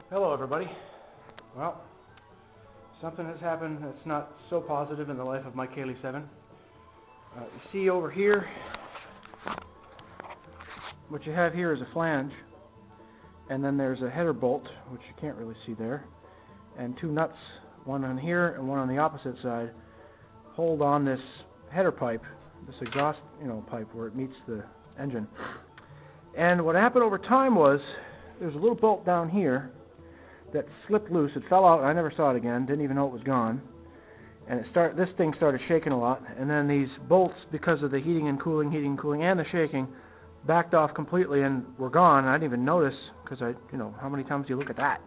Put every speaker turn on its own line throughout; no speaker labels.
Hello everybody. Well, something has happened that's not so positive in the life of my Kaylee 7. You see over here, what you have here is a flange, and then there's a header bolt, which you can't really see there, and two nuts, one on here and one on the opposite side, hold on this header pipe, this exhaust pipe where it meets the engine. And what happened over time was there's a little bolt down here that slipped loose. It fell out and I never saw it again, didn't even know it was gone. And this thing started shaking a lot, and then these bolts, because of the heating and cooling and the shaking, backed off completely and were gone. And I didn't even notice, because how many times do you look at that?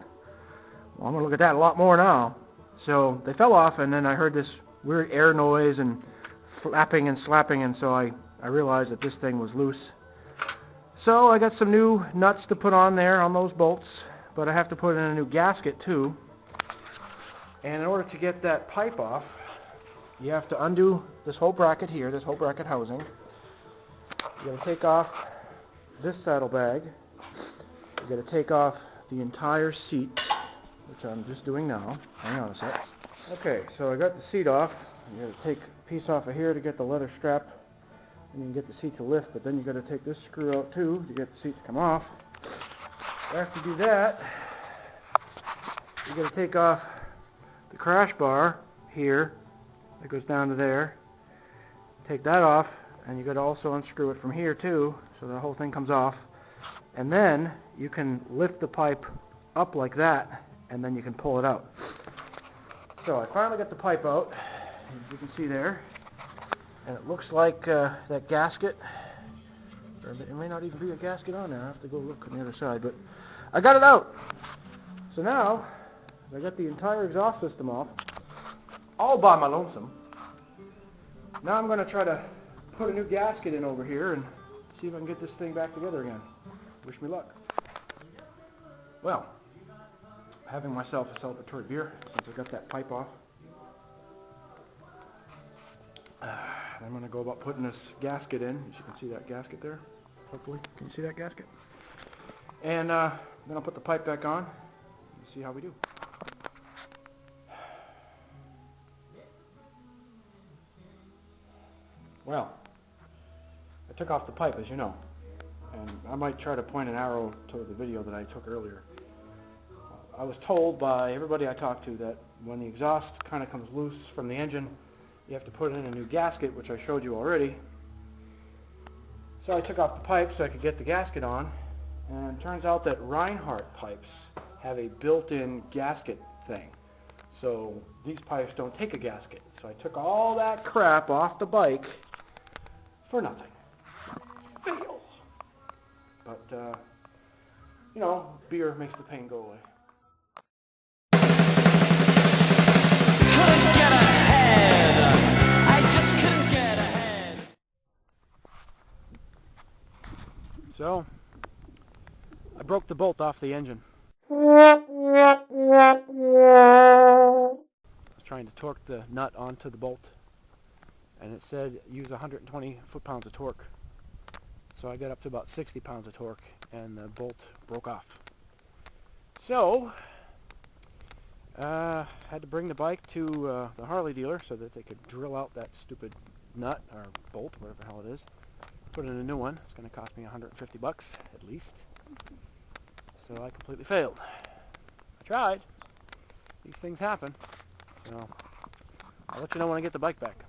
Well, I'm going to look at that a lot more now. So they fell off, and then I heard this weird air noise and flapping and slapping, and so I realized that this thing was loose. So I got some new nuts to put on there on those bolts, but I have to put in a new gasket too. And in order to get that pipe off, you have to undo this whole bracket here, this whole bracket housing. You got to take off this saddlebag. You got to take off the entire seat, which I'm just doing now. Hang on a sec. Okay, so I got the seat off. You got to take a piece off of here to get the leather strap, and you can get the seat to lift, but then you got to take this screw out too to get the seat to come off. After you do that, you got to take off the crash bar here that goes down to there. Take that off, and you got to also unscrew it from here too, so the whole thing comes off. And then you can lift the pipe up like that, and then you can pull it out. So I finally got the pipe out, as you can see there, and it looks like that gasket, or it may not even be a gasket on there. I have to go look on the other side, but I got it out. So now I got the entire exhaust system off, all by my lonesome. Now I'm going to try to put a new gasket in over here and see if I can get this thing back together again. Wish me luck. Well, having myself a celebratory beer since I got that pipe off. I'm going to go about putting this gasket in. As you can see that gasket there. Hopefully, can you see that gasket? And then I'll put the pipe back on and see how we do. Well, I took off the pipe, as you know, and I might try to point an arrow toward the video that I took earlier. I was told by everybody I talked to that when the exhaust kind of comes loose from the engine, you have to put in a new gasket, which I showed you already. So I took off the pipe so I could get the gasket on, and it turns out that Rinehart pipes have a built-in gasket thing. So these pipes don't take a gasket. So I took all that crap off the bike for nothing. Fail. But, beer makes the pain go away.
Couldn't get ahead. I just couldn't get ahead.
So, I broke the bolt off the engine. I was trying to torque the nut onto the bolt, and it said use 120 foot-pounds of torque. So I got up to about 60 pounds of torque, and the bolt broke off. So, had to bring the bike to the Harley dealer so that they could drill out that stupid nut or bolt, whatever the hell it is. Put in a new one. It's going to cost me $150 at least. So I completely failed. I tried. These things happen. So I'll let you know when I get the bike back.